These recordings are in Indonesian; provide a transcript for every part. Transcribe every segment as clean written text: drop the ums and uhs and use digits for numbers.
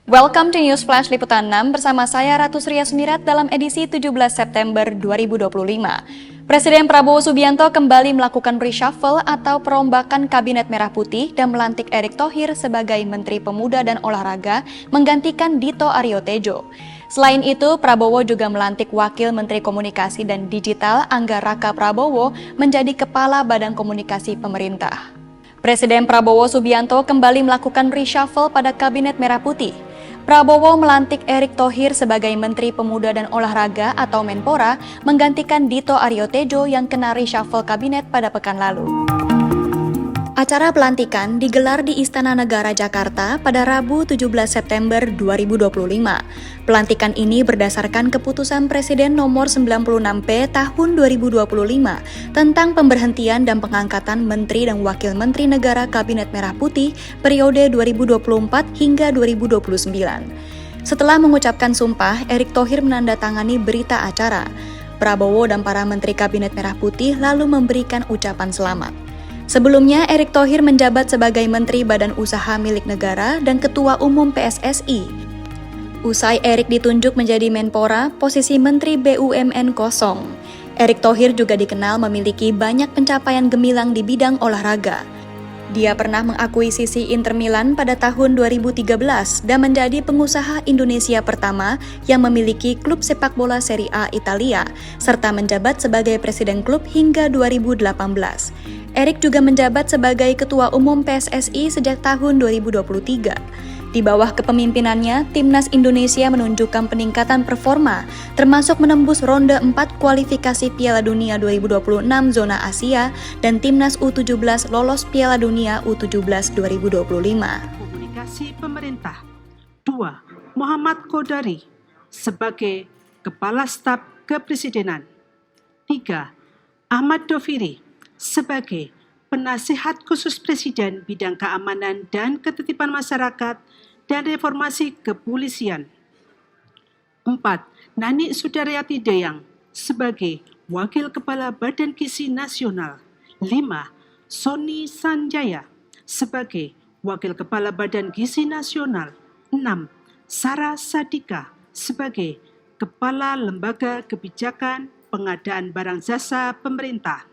Welcome to News Flash Liputan 6 bersama saya Ratu Surya Sumirat dalam edisi 17 September 2025. Presiden Prabowo Subianto kembali melakukan reshuffle atau perombakan Kabinet Merah Putih dan melantik Erick Thohir sebagai Menteri Pemuda dan Olahraga menggantikan Dito Aryo Tejo. Selain itu, Prabowo juga melantik Wakil Menteri Komunikasi dan Digital Angga Raka Prabowo menjadi Kepala Badan Komunikasi Pemerintah. Presiden Prabowo Subianto kembali melakukan reshuffle pada Kabinet Merah Putih. Prabowo melantik Erick Thohir sebagai Menteri Pemuda dan Olahraga atau Menpora, menggantikan Dito Aryo Tejo yang kena reshuffle kabinet pada pekan lalu. Acara pelantikan digelar di Istana Negara Jakarta pada Rabu 17 September 2025. Pelantikan ini berdasarkan keputusan Presiden nomor 96P tahun 2025 tentang pemberhentian dan pengangkatan Menteri dan Wakil Menteri Negara Kabinet Merah Putih periode 2024 hingga 2029. Setelah mengucapkan sumpah, Erick Thohir menandatangani berita acara. Prabowo dan para Menteri Kabinet Merah Putih lalu memberikan ucapan selamat. Sebelumnya, Erick Thohir menjabat sebagai Menteri Badan Usaha Milik Negara dan Ketua Umum PSSI. Usai Erick ditunjuk menjadi Menpora, posisi Menteri BUMN kosong. Erick Thohir juga dikenal memiliki banyak pencapaian gemilang di bidang olahraga. Dia pernah mengakuisisi Inter Milan pada tahun 2013 dan menjadi pengusaha Indonesia pertama yang memiliki klub sepak bola Serie A Italia, serta menjabat sebagai presiden klub hingga 2018. Erick juga menjabat sebagai Ketua Umum PSSI sejak tahun 2023. Di bawah kepemimpinannya, Timnas Indonesia menunjukkan peningkatan performa, termasuk menembus ronde 4 kualifikasi Piala Dunia 2026 zona Asia dan Timnas U17 lolos Piala Dunia U17 2025. Komunikasi Pemerintah. 2. Muhammad Kodari sebagai Kepala Staf Kepresidenan. 3. Ahmad Doviri sebagai Penasihat Khusus Presiden Bidang Keamanan dan Ketertiban Masyarakat dan Reformasi Kepolisian. 4. Nani Sudaryati Deyang sebagai Wakil Kepala Badan Gizi Nasional. 5. Sony Sanjaya sebagai Wakil Kepala Badan Gizi Nasional. 6. Sarah Sadika sebagai Kepala Lembaga Kebijakan Pengadaan Barang Jasa Pemerintah.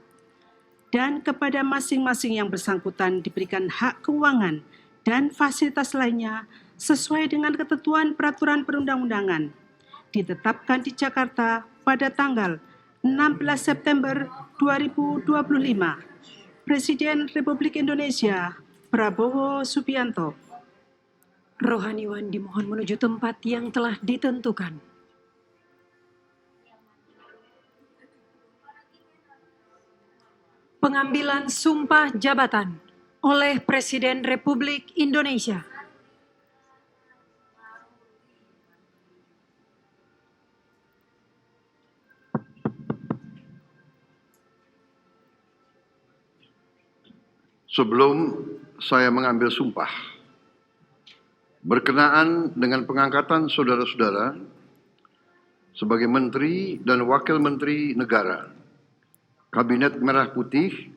Dan kepada masing-masing yang bersangkutan diberikan hak keuangan dan fasilitas lainnya sesuai dengan ketentuan peraturan perundang-undangan ditetapkan di Jakarta pada tanggal 16 September 2025. Presiden Republik Indonesia Prabowo Subianto. Rohaniwan dimohon menuju tempat yang telah ditentukan. Pengambilan sumpah jabatan oleh Presiden Republik Indonesia. Sebelum saya mengambil sumpah, berkenaan dengan pengangkatan saudara-saudara sebagai Menteri dan Wakil Menteri Negara Kabinet Merah Putih.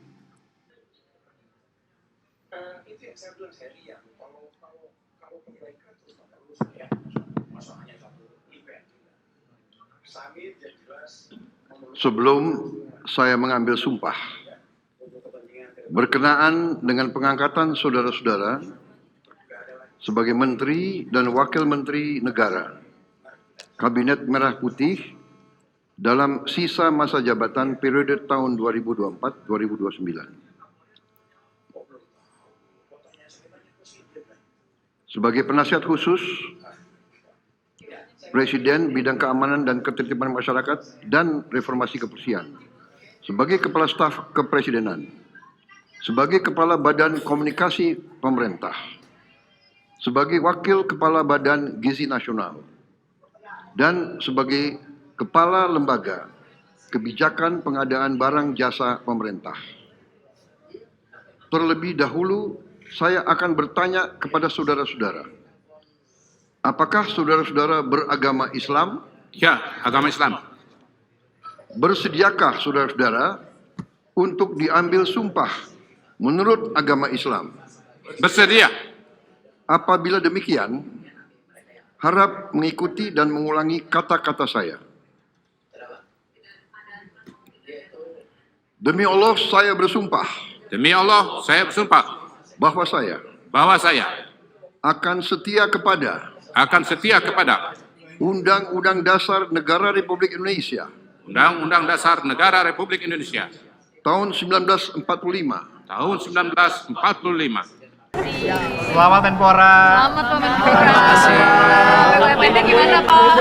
Itu yang saya bilang, saya lihat kalau perbaikan terus menerus ya, masalahnya satu event. Summit yang jelas. Sebelum saya mengambil sumpah, berkenaan dengan pengangkatan saudara-saudara sebagai Menteri dan Wakil Menteri Negara Kabinet Merah Putih dalam sisa masa jabatan periode tahun 2024-2029. Sebagai penasihat khusus Presiden Bidang Keamanan dan Ketertiban Masyarakat dan Reformasi Kepolisian, sebagai Kepala Staf Kepresidenan, sebagai Kepala Badan Komunikasi Pemerintah, sebagai Wakil Kepala Badan Gizi Nasional, dan sebagai Kepala Lembaga Kebijakan Pengadaan Barang Jasa Pemerintah. Terlebih dahulu, saya akan bertanya kepada saudara-saudara, apakah saudara-saudara beragama Islam? Ya, agama Islam. Bersediakah saudara-saudara untuk diambil sumpah menurut agama Islam? Bersedia. Apabila demikian, Harap mengikuti dan mengulangi kata-kata saya. Demi Allah saya bersumpah Demi Allah, saya bersumpah bahwa saya bahwa saya akan setia kepada akan setia kepada Undang-Undang Dasar Negara Republik Indonesia Undang-Undang Dasar Negara Republik Indonesia tahun 1945 tahun 1945. Selamat Menpora. Selamat Pak Menpora. Terima kasih. BUMN gimana Pak?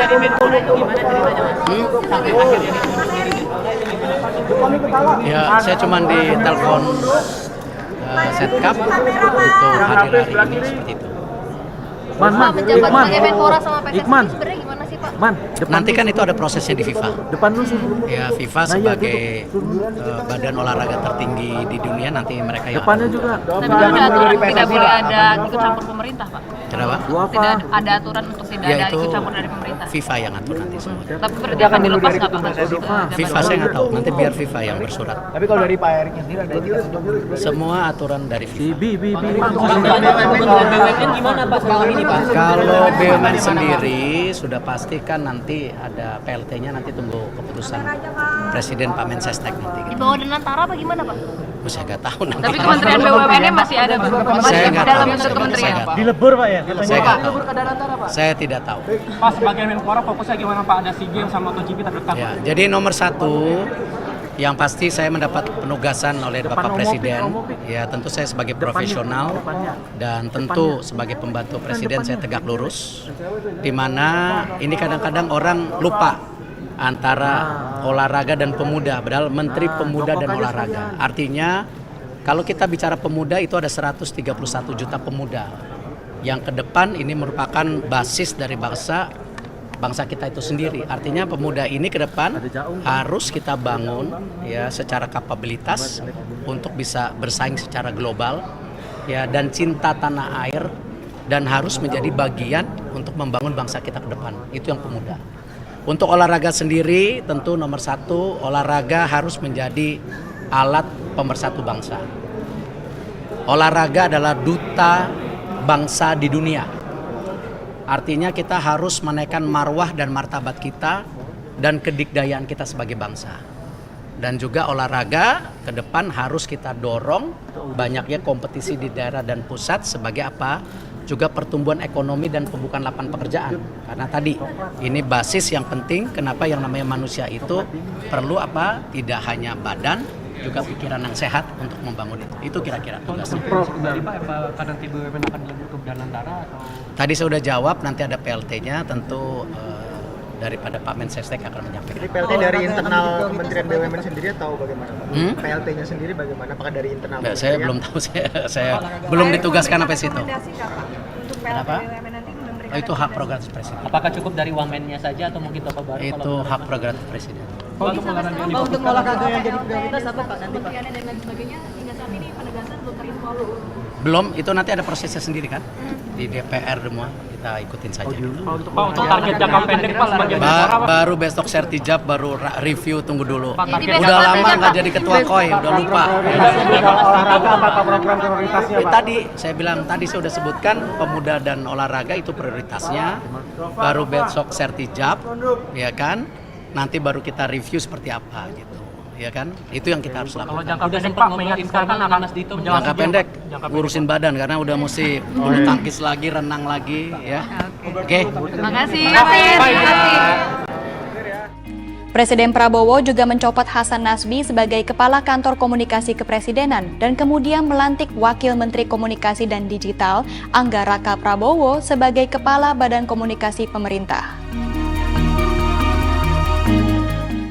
Ya, saya cuma ditelepon Setkap untuk hadir hari ini seperti itu. Pak, menjabat sebagai Menpora sama PSSI sebenarnya gimana sih Pak? Nanti kan itu ada prosesnya di FIFA. Depan lu sih. Ya, FIFA sebagai badan olahraga tertinggi di dunia, nanti mereka yang Depannya juga. Tapi kan ada aturan tidak boleh ada ikut campur pemerintah, Pak. Kenapa? Tidak ada aturan untuk tidak Ya, ada itu ikut campur dari pemerintah. FIFA yang atur nanti semua. Tapi berarti akan dilepas nggak Pak? FIFA saya nggak tahu, nanti biar FIFA yang bersurat. Tapi kalau dari Pak Erick sendiri ada Semua aturan dari FIFA. BUMN gimana Pak tahun ini Pak? Kalau BUMN sendiri sudah pasti kan nanti ada PLT-nya, nanti tunggu keputusan Presiden Pak Mensesnek nanti. Di bawah Danantara apa gimana Pak? Oh, saya nggak tahu nanti. Tapi Kementerian BUMN-nya masih ada Saya nggak dalam tahu. bentuk kementerian. Dilebur Pak ya? Saya nggak tahu. Saya tidak tahu. Pak, sebagai Menpora fokusnya gimana Pak? Ada SEA Games sama MotoGP terdekat. Ya, jadi nomor satu yang pasti saya mendapat penugasan oleh Bapak Presiden. Ya, tentu saya sebagai profesional dan tentu sebagai pembantu Presiden saya tegak lurus. Di mana ini kadang-kadang orang lupa antara olahraga dan pemuda, padahal Menteri Pemuda dan Olahraga. Artinya kalau kita bicara pemuda itu ada 131 juta pemuda yang ke depan ini merupakan basis dari bangsa kita itu sendiri. Artinya pemuda ini ke depan harus kita bangun ya secara kapabilitas untuk bisa bersaing secara global ya, dan cinta tanah air, dan harus menjadi bagian untuk membangun bangsa kita ke depan. Itu yang pemuda. Untuk olahraga sendiri tentu nomor satu, olahraga harus menjadi alat pemersatu bangsa. Olahraga adalah duta bangsa di dunia. Artinya kita harus menaikkan marwah dan martabat kita dan kedikdayaan kita sebagai bangsa. Dan juga olahraga ke depan harus kita dorong banyaknya kompetisi di daerah dan pusat sebagai apa? Juga pertumbuhan ekonomi dan pembukaan lapangan pekerjaan. Karena tadi ini basis yang penting kenapa yang namanya manusia itu perlu apa? Tidak hanya badan, juga pikiran yang sehat untuk membangun itu. Itu kira-kira tugasnya. Dari Pak, apa nanti BUMN akan dilanjut ke Danantara atau? Tadi saya sudah jawab, nanti ada PLT-nya, tentu daripada Pak Mensesnek akan menyampaikan. Jadi PLT dari internal Kementerian BUMN sendiri atau bagaimana Pak? PLT-nya sendiri bagaimana? Apakah dari internal? Ya, saya belum tahu, saya belum ditugaskan sampai situ. Kenapa? Oh, itu hak prerogatif Presiden. Apakah cukup dari Wamennya saja atau mungkin tokoh baru? Itu hak prerogatif Presiden. Untuk olahraga yang jadi prioritas apa Pak nanti Pak? Dan lain sebagainya hingga saat ini penegasan belum terinfo. Belum, itu nanti ada prosesnya sendiri kan? Di DPR semua, kita ikutin saja. Untuk target jangka pendek Pak sebagai Baru besok sertijab, baru review, tunggu dulu. Udah lama nggak jadi ketua KOI, udah lupa. Olahraga apa program prioritasnya Pak? Tadi saya bilang, tadi saya udah sebutkan pemuda dan olahraga itu prioritasnya. Baru besok sertijab, ya kan? Nanti baru kita review seperti apa gitu. Ya kan? Itu yang kita harus lakukan. Kalau jangka pendek Pak, mengingat sekarang akan Jangka pendek ngurusin badan karena udah mesti bulu tangkis lagi, renang lagi ya. Oke. Terima kasih. Presiden Prabowo juga mencopot Hasan Nasbi sebagai Kepala Kantor Komunikasi Kepresidenan dan kemudian melantik Wakil Menteri Komunikasi dan Digital Angga Raka Prabowo sebagai Kepala Badan Komunikasi Pemerintah.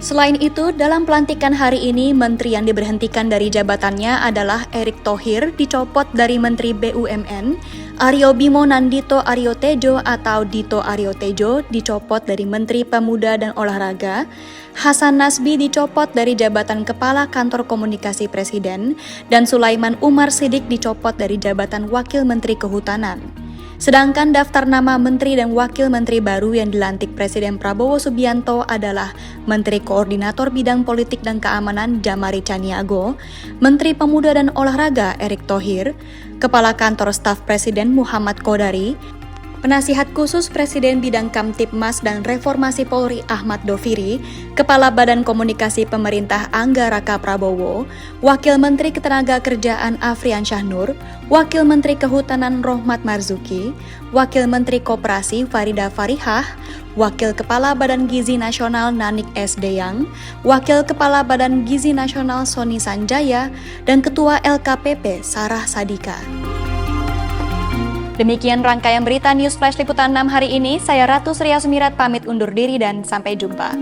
Selain itu, dalam pelantikan hari ini, menteri yang diberhentikan dari jabatannya adalah Erick Thohir dicopot dari Menteri BUMN, Aryo Bimo Nandito Aryo Tejo atau Dito Aryo Tejo dicopot dari Menteri Pemuda dan Olahraga, Hasan Nasbi dicopot dari jabatan Kepala Kantor Komunikasi Presiden, dan Sulaiman Umar Sidik dicopot dari jabatan Wakil Menteri Kehutanan. Sedangkan daftar nama menteri dan wakil menteri baru yang dilantik Presiden Prabowo Subianto adalah Menteri Koordinator Bidang Politik dan Keamanan Damari Caniago, Menteri Pemuda dan Olahraga Erick Thohir, Kepala Kantor Staf Presiden Muhammad Kodari, Penasihat Khusus Presiden Bidang Kamtibmas dan Reformasi Polri Ahmad Doviri, Kepala Badan Komunikasi Pemerintah Angga Raka Prabowo, Wakil Menteri Ketenagakerjaan Afrian Syahnur, Wakil Menteri Kehutanan Rohmat Marzuki, Wakil Menteri Koperasi Farida Farihah, Wakil Kepala Badan Gizi Nasional Nanik S. Deyang, Wakil Kepala Badan Gizi Nasional Soni Sanjaya, dan Ketua LKPP Sarah Sadika. Demikian rangkaian berita News Flash Liputan 6 hari ini. Saya Ratu Sria Sumirat pamit undur diri dan sampai jumpa.